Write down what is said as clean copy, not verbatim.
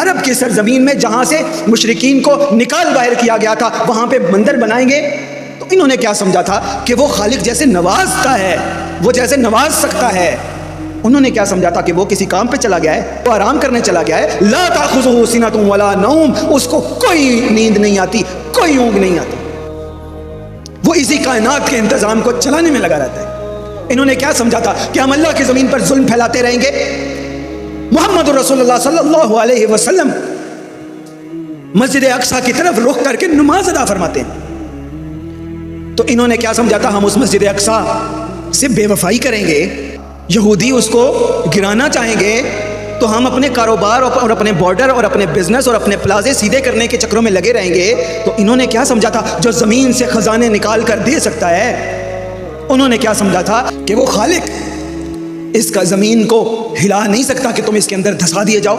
अरब की सरजमीन में जहाँ से मुशरिकीन को निकाल बाहर किया गया था, वहाँ पे मंदिर बनाएंगे। तो इन्होंने क्या समझा था कि वो खालिक जैसे नवाजता है, वो जैसे नवाज सकता है। उन्होंने क्या समझा था कि वो किसी काम पे चला गया है, वो आराम करने चला गया है। ला ताखुज़ुहु सिनतुन वला नौम, उसको कोई नींद नहीं आती, कोई ऊँघ नहीं आती, वो इसी कायनात के इंतजाम को चलाने में लगा रहता है। इन्होंने क्या समझा था कि हम अल्लाह की ज़मीन पर जुल्म फैलाते रहेंगे। मोहम्मद रसूलुल्लाह सल्लल्लाहु अलैहि वसल्लम मस्जिद अक्सा की तरफ रुख करके नमाज अदा फरमाते हैं। तो इन्होंने क्या समझा था, हम उस मस्जिद अक्सा से बेवफाई करेंगे, यहूदी उसको गिराना चाहेंगे, तो हम अपने कारोबार और अपने बॉर्डर और अपने बिजनेस और अपने प्लाजे सीधे करने के चक्रों में लगे रहेंगे। तो इन्होंने क्या समझा था, जो ज़मीन से ख़जाने निकाल कर दे सकता है, उन्होंने क्या समझा था कि वो खालिक इसका ज़मीन को हिला नहीं सकता कि तुम इसके अंदर धंसा दिए जाओ।